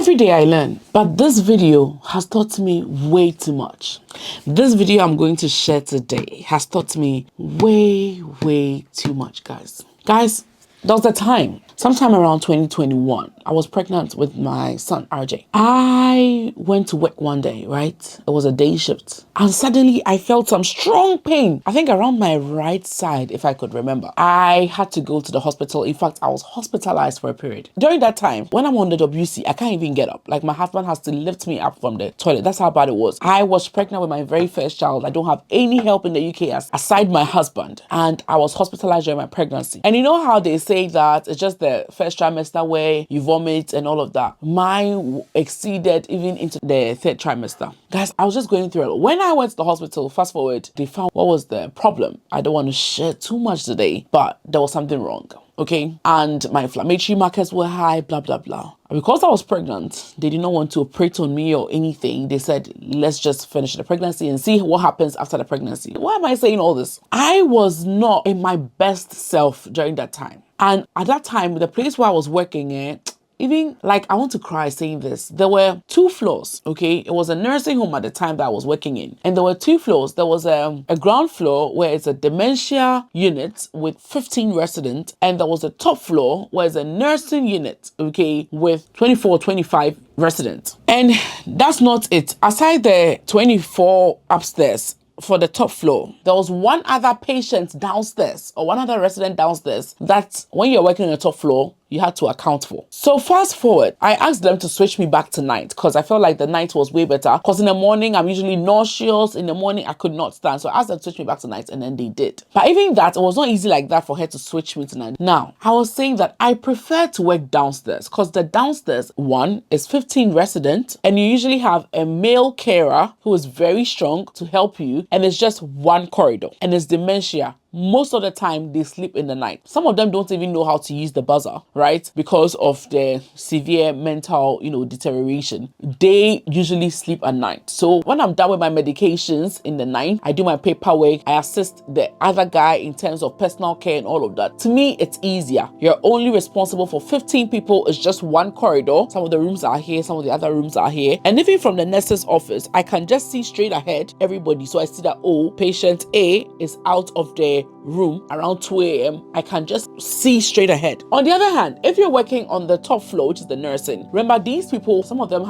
Every day I learn, but this video has taught me way too much. This video I'm going to share today has taught me way too much, guys. There was a time, sometime around 2021, I was pregnant with my son, RJ. I went to work one day, right? It was a day shift. And suddenly I felt some strong pain. I think around my right side, if I could remember. I had to go to the hospital. In fact, I was hospitalized for a period. During that time, when I'm on the WC, I can't even get up. Like my husband has to lift me up from the toilet. That's how bad it was. I was pregnant with my very first child. I don't have any help in the UK aside my husband. And I was hospitalized during my pregnancy. And you know how they say that it's just the first trimester where you vomit and all of that. Mine exceeded even into the third trimester. Guys, I was just going through it. When I went to the hospital, fast forward, they found what was the problem. I don't want to share too much today, but there was something wrong. Okay, and my inflammatory markers were high, blah blah blah. Because I was pregnant, they did not want to operate on me or anything. They said, let's just finish the pregnancy and see what happens after the pregnancy. Why am I saying all this? I was not in my best self during that time. And at that time, the place where I was working at, even like I want to cry saying this, there were 2 floors. Okay, it was a nursing home at the time that I was working in, and there were 2 floors. There was a ground floor where it's a dementia unit with 15 residents, and there was a top floor where it's a nursing unit, okay, with 24, 25 residents. And that's not it. Aside the 24 upstairs, for the top floor, there was one other patient downstairs or one other resident downstairs that when you're working on the top floor, you had to account for. So fast forward, I asked them to switch me back to night because I felt like the night was way better. Because in the morning, I'm usually nauseous. In the morning, I could not stand. So I asked them to switch me back to night, and then they did. But even that, it was not easy like that for her to switch me to night. Now, I was saying that I prefer to work downstairs because the downstairs one is 15 residents, and you usually have a male carer who is very strong to help you, and it's just one corridor, and it's dementia. Most of the time, they sleep in the night. Some of them don't even know how to use the buzzer, right? Because of the severe mental, deterioration. They usually sleep at night. So when I'm done with my medications in the night, I do my paperwork. I assist the other guy in terms of personal care and all of that. To me, it's easier. You're only responsible for 15 people. It's just one corridor. Some of the rooms are here. Some of the other rooms are here. And even from the nurse's office, I can just see straight ahead everybody. So I see that, patient A is out of the room around 2 a.m. I can just see straight ahead. On the other hand, if you're working on the top floor, which is the nursing, remember these people, some of them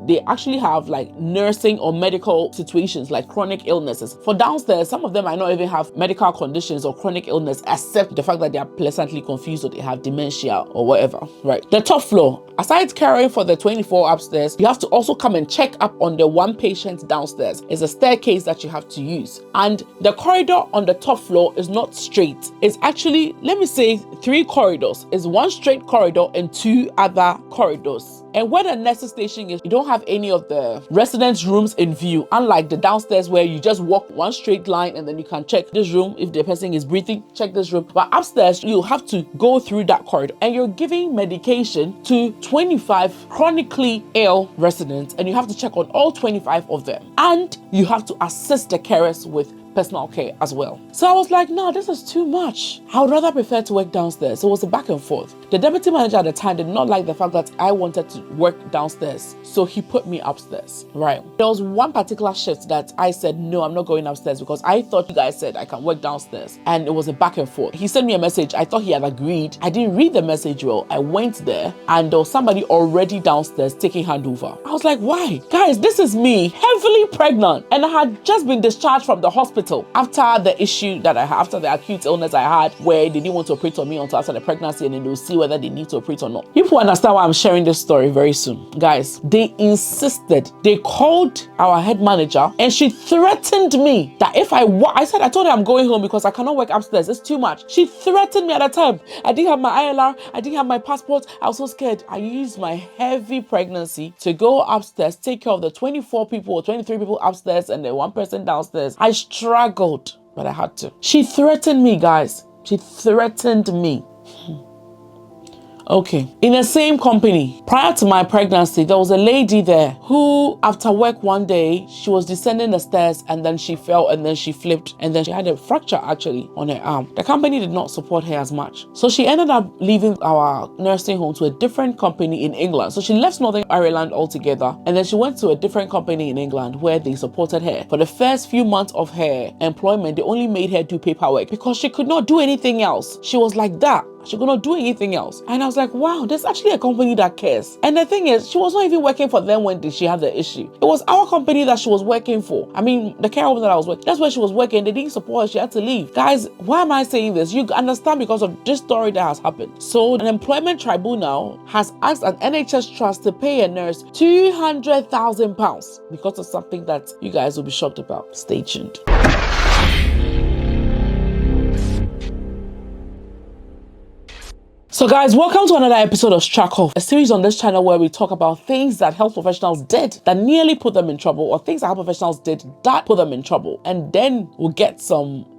they actually have like nursing or medical situations like chronic illnesses. For downstairs, some of them might not even have medical conditions or chronic illness, except the fact that they are pleasantly confused or they have dementia or whatever, right? The top floor, aside caring for the 24 upstairs, you have to also come and check up on the one patient downstairs. It's a staircase that you have to use. And the corridor on the top floor is not straight. It's actually, let me say, 3 corridors. It's 1 straight corridor and 2 other corridors. And where the nurses station is, you don't have any of the residents' rooms in view, unlike the downstairs where you just walk 1 straight line and then you can check this room. If the person is breathing, check this room. But upstairs, you have to go through that corridor, and you're giving medication to 25 chronically ill residents, and you have to check on all 25 of them. And you have to assist the carers with personal care as well. So I was like, no, this is too much. I would rather prefer to work downstairs. So it was a back and forth. The deputy manager at the time did not like the fact that I wanted to work downstairs. So he put me upstairs, right? There was one particular shift that I said, no, I'm not going upstairs because I thought you guys said I can work downstairs. And it was a back and forth. He sent me a message. I thought he had agreed. I didn't read the message well. I went there and there was somebody already downstairs taking handover. I was like, why? Guys, this is me, heavily pregnant. And I had just been discharged from the hospital after the issue that I had, after the acute illness I had, where they didn't want to operate on me until after the pregnancy, and then they'll see whether they need to operate or not. People understand why I'm sharing this story very soon. Guys, they insisted. They called our head manager and she threatened me that if I told her I'm going home because I cannot work upstairs. It's too much. She threatened me at the time. I didn't have my ILR. I didn't have my passport. I was so scared. I used my heavy pregnancy to go upstairs, take care of the 24 people or 23 people upstairs and the 1 person downstairs. I struggled, but I had to. She threatened me, guys. She threatened me. Okay. In the same company, prior to my pregnancy, there was a lady there who, after work one day, she was descending the stairs and then she fell and then she flipped and then she had a fracture actually on her arm. The company did not support her as much. So she ended up leaving our nursing home to a different company in England. So she left Northern Ireland altogether and then she went to a different company in England where they supported her. For the first few months of her employment, they only made her do paperwork because she could not do anything else. She was like that. She could not do anything else. And I was like, wow, there's actually a company that cares. And the thing is, she was not even working for them when she had the issue. It was our company that she was working for. I mean, the care home that I was working, that's where she was working. They didn't support her. She had to leave. Guys, why am I saying this? You understand because of this story that has happened. So an employment tribunal has asked an NHS trust to pay a nurse £200,000 because of something that you guys will be shocked about. Stay tuned. So guys, welcome to another episode of Struck Off, a series on this channel where we talk about things that health professionals did that nearly put them in trouble, or things that health professionals did that put them in trouble. And then we'll get some,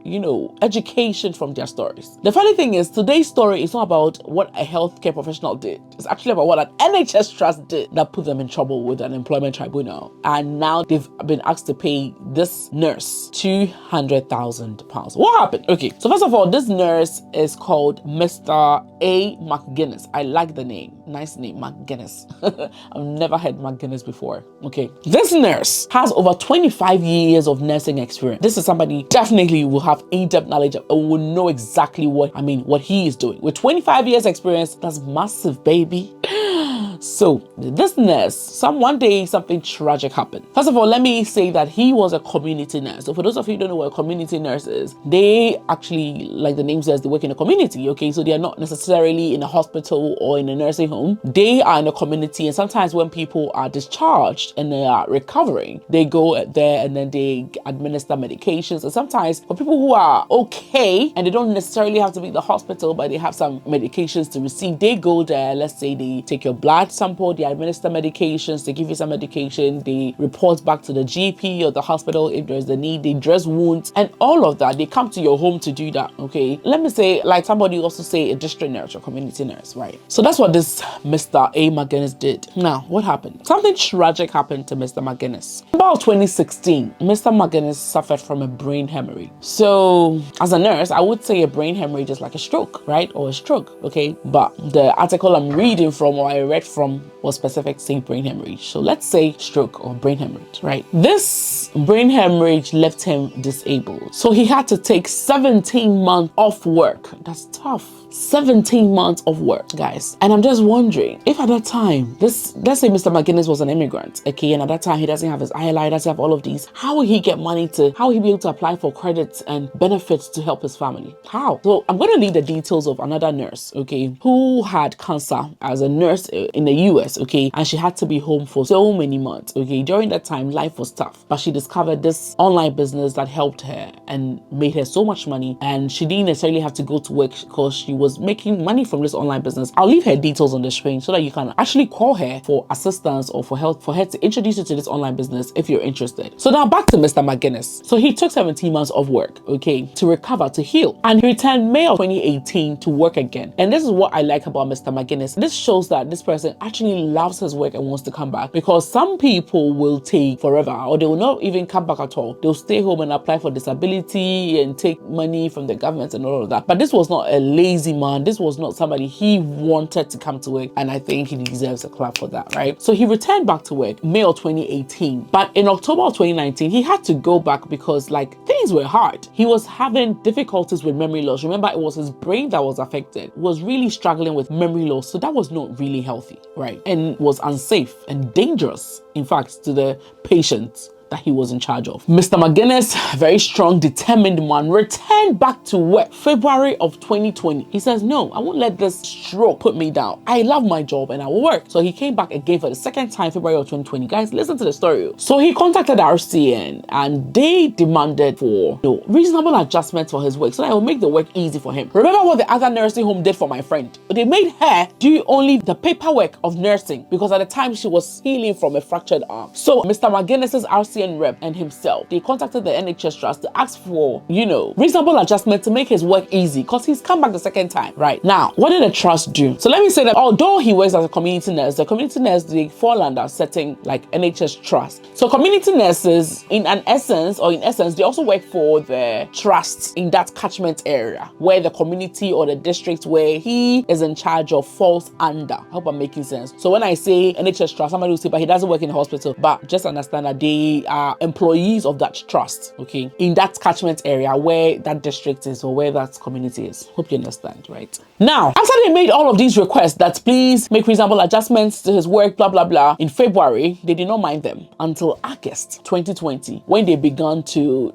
education from their stories. The funny thing is, today's story is not about what a healthcare professional did. It's actually about what an NHS Trust did that put them in trouble with an employment tribunal. And now they've been asked to pay this nurse £200,000. What happened? Okay, so first of all, this nurse is called Mr. A. McGuinness. I like the name. Nice name, McGuinness. I've never heard McGuinness before. Okay. This nurse has over 25 years of nursing experience. This is somebody definitely will have in-depth knowledge and will know exactly what he is doing. With 25 years experience, that's massive, baby. So this nurse, one day something tragic happened. First of all, let me say that he was a community nurse. So for those of you who don't know what a community nurse is, they actually, like the name says, they work in a community. Okay, so they are not necessarily in a hospital or in a nursing home. They are in a community, and sometimes when people are discharged and they are recovering, they go there and then they administer medications. And sometimes for people who are okay and they don't necessarily have to be in the hospital, but they have some medications to receive, they go there. Let's say they take your blood sample, they administer medications, they give you some medication, they report back to the GP or the hospital if there's the need, they dress wounds and all of that. They come to your home to do that. Okay, let me say, like somebody also say a district nurse or community nurse, right? So that's what this Mr. A. McGuinness did. Now, what happened? Something tragic happened to Mr. McGuinness. About 2016, Mr. McGuinness suffered from a brain hemorrhage. So as a nurse, I would say a brain hemorrhage is like a stroke, right? Or a stroke, okay? But the article I'm reading from, or I read from, was specific saying brain hemorrhage. So let's say stroke or brain hemorrhage, right? This brain hemorrhage left him disabled. So he had to take 17 months off work. That's tough. 17 months of work, guys. And I'm just wondering if at that time, let's say Mr. McGuinness was an immigrant, okay, and at that time he doesn't have his ILI, doesn't have all of these, how will he get money how will he be able to apply for credits and benefits to help his family? How? So I'm going to leave the details of another nurse, okay, who had cancer as a nurse in the US, okay, and she had to be home for so many months, okay. During that time, life was tough, but she discovered this online business that helped her and made her so much money, and she didn't necessarily have to go to work because she was making money from this online business. I'll leave her details on the screen so that you can actually call her for assistance or for help, for her to introduce you to this online business if you're interested. So now back to Mr. McGuinness. So he took 17 months of work, okay, to recover, to heal, and he returned May of 2018 to work again. And this is what I like about Mr. McGuinness. This shows that this person actually loves his work and wants to come back, because some people will take forever, or they will not even come back at all. They'll stay home and apply for disability and take money from the government and all of that. But this was not a lazy man. This was not somebody, he wanted to come to work, and I think he deserves a clap for that, right? So he returned back to work May of 2018, but in October of 2019 he had to go back because things were hard. He was having difficulties with memory loss. Remember, it was his brain that was affected. He was really struggling with memory loss, so that was not really healthy, right? And was unsafe and dangerous, in fact, to the patients that he was in charge of. Mr. McGuinness, very strong, determined man, returned back to work February of 2020. He says, no, I won't let this stroke put me down. I love my job and I will work. So he came back again for the second time, February of 2020. Guys, listen to the story. So he contacted RCN and they demanded for reasonable adjustments for his work so that it will make the work easy for him. Remember what the other nursing home did for my friend? They made her do only the paperwork of nursing because at the time she was healing from a fractured arm. So Mr. McGuinness's RCN RCN rep and himself, they contacted the NHS Trust to ask for, reasonable adjustment to make his work easy because he's come back the second time, right? Now, what did the trust do? So let me say that although he works as a community nurse, the community nurse, they fall under a setting like NHS Trust. So community nurses, in essence, they also work for the trust in that catchment area where the community or the district where he is in charge of falls under. I hope I'm making sense. So when I say NHS Trust, somebody will say, but he doesn't work in the hospital. But just understand that they are employees of that trust, okay, in that catchment area where that district is or where that community is. Hope you understand, right? Now, after they made all of these requests that please make reasonable adjustments to his work, blah, blah, blah, in February, they did not mind them until August 2020, when they began to,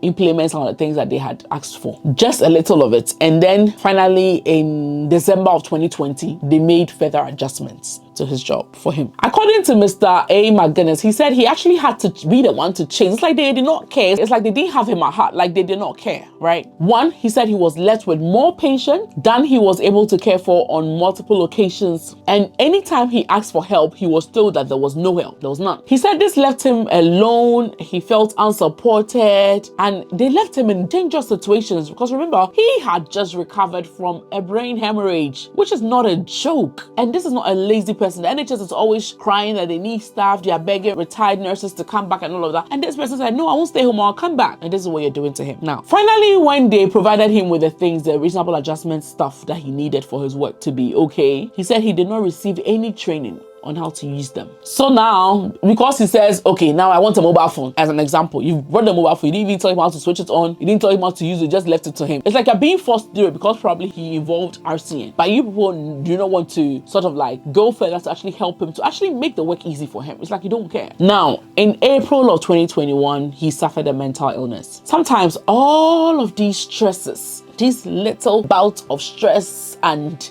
implement some of the things that they had asked for. Just a little of it. And then finally in December of 2020, they made further adjustments to his job for him. According to Mr. A. McGuinness, he said he actually had to be the one to change. It's like they did not care. It's like they didn't have him at heart. Like they did not care, right? One, he said he was left with more patients than he was able to care for on multiple occasions. And anytime he asked for help, he was told that there was no help. There was none. He said this left him alone. He felt unsupported and they left him in dangerous situations because remember, he had just recovered from a brain hemorrhage, which is not a joke. And this is not a lazy person. The NHS is always crying that they need staff. They are begging retired nurses to come back and all of that. And this person said, no, I won't stay home. I'll come back. And this is what you're doing to him. Now, finally, when they provided him with the reasonable adjustment stuff that he needed for his work to be okay, he said he did not receive any training on how to use them. So now, because he says, okay, now I want a mobile phone, as an example, you brought the mobile phone, you didn't even tell him how to switch it on, you didn't tell him how to use it, just left it to him. It's like you're being forced to do it because probably he involved RCN. But you people do not want to sort of like go further to actually help him, to actually make the work easy for him. It's like you don't care. Now, in April of 2021, he suffered a mental illness. Sometimes all of these stresses, these little bouts of stress and,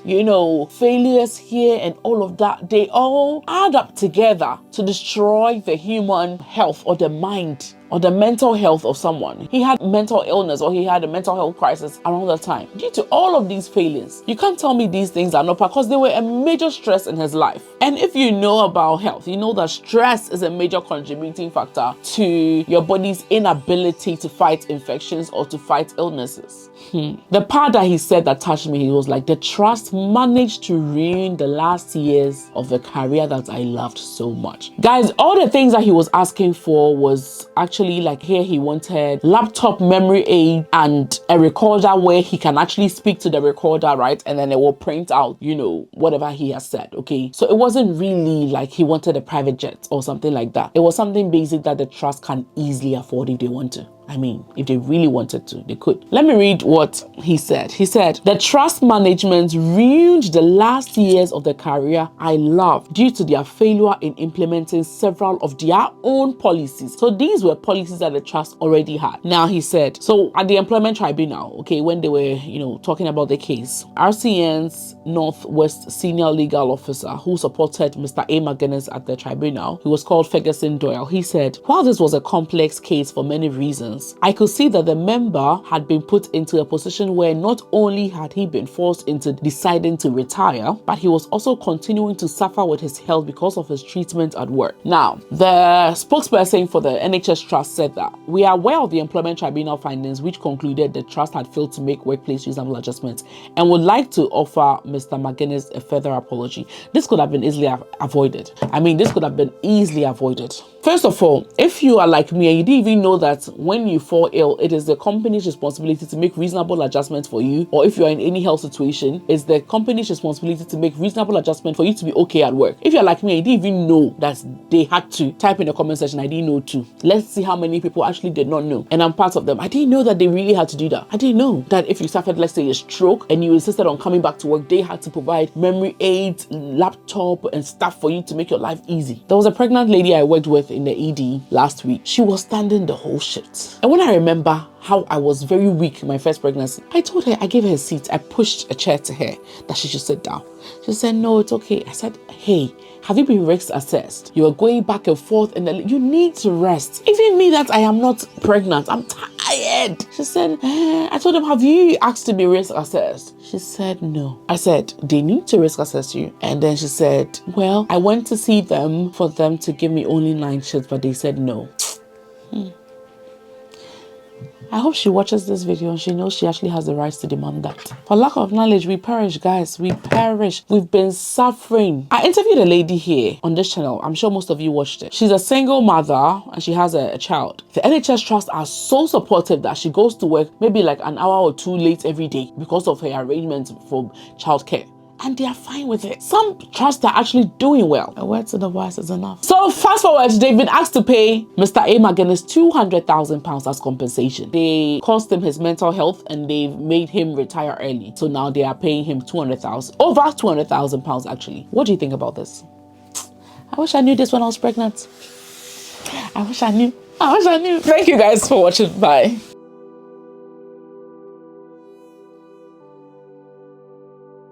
failures here and all of that, they all add up together to destroy the human health or the mind or the mental health of someone. He had mental illness or he had a mental health crisis around that time. Due to all of these failures, you can't tell me these things are not because they were a major stress in his life. And if you know about health, you know that stress is a major contributing factor to your body's inability to fight infections or to fight illnesses. The part that he said that touched me, he was like, the trust managed to ruin the last years of the career that I loved so much. Guys, all the things that he was asking for was actually like here he wanted laptop memory aid and a recorder where he can actually speak to the recorder, right? And then it will print out, whatever he has said, okay? So it wasn't really like he wanted a private jet or something like that. It was something basic that the trust can easily afford if they want to. I mean, if they really wanted to, they could. Let me read what he said. He said, the trust management ruined the last years of the career I loved due to their failure in implementing several of their own policies. So these were policies that the trust already had. Now he said, so at the employment tribunal, okay, when they were, talking about the case, RCN's Northwest senior legal officer who supported Mr. A. McGuinness at the tribunal, who was called Ferguson Doyle, he said, while this was a complex case for many reasons, I could see that the member had been put into a position where not only had he been forced into deciding to retire, but he was also continuing to suffer with his health because of his treatment at work. Now, the spokesperson for the NHS Trust said that we are aware of the employment tribunal findings, which concluded the trust had failed to make workplace reasonable adjustments and would like to offer Mr. McGuinness a further apology. This could have been easily avoided. This could have been easily avoided. First of all, if you are like me and you didn't even know that when you fall ill, it is the company's responsibility to make reasonable adjustments for you, or if you are in any health situation, it's the company's responsibility to make reasonable adjustment for you to be okay at work. If you're like me, I didn't even know that they had to type in the comment section, I didn't know too. Let's see how many people actually did not know. And I'm part of them. I didn't know that they really had to do that. I didn't know that if you suffered, let's say, a stroke and you insisted on coming back to work, they had to provide memory aids, laptop and stuff for you to make your life easy. There was a pregnant lady I worked with in the ED last week. She was standing the whole shift. And when I remember how I was very weak in my first pregnancy, I told her, I gave her a seat. I pushed a chair to her that she should sit down. She said, no, it's okay. I said, hey, have you been risk assessed? You are going back and forth and you need to rest. Even me that I am not pregnant, I'm tired. She said, I told them, have you asked to be risk assessed? She said, no. I said, they need to risk assess you. And then she said, well, I went to see them for them to give me only 9 shifts, but they said no. I hope she watches this video and she knows she actually has the rights to demand that. For lack of knowledge, we perish, guys. We perish. We've been suffering. I interviewed a lady here on this channel. I'm sure most of you watched it. She's a single mother and she has a child. The NHS Trust are so supportive that she goes to work maybe like an hour or two late every day because of her arrangements for childcare. And they are fine with it. Some trusts are actually doing well. A word to the wise is enough. So fast forward, they've been asked to pay Mr. A. McGuinness £200,000 as compensation. They cost him his mental health and they've made him retire early. So now they are paying him over £200,000 actually. What do you think about this? I wish I knew this when I was pregnant. I wish I knew. Thank you guys for watching. Bye.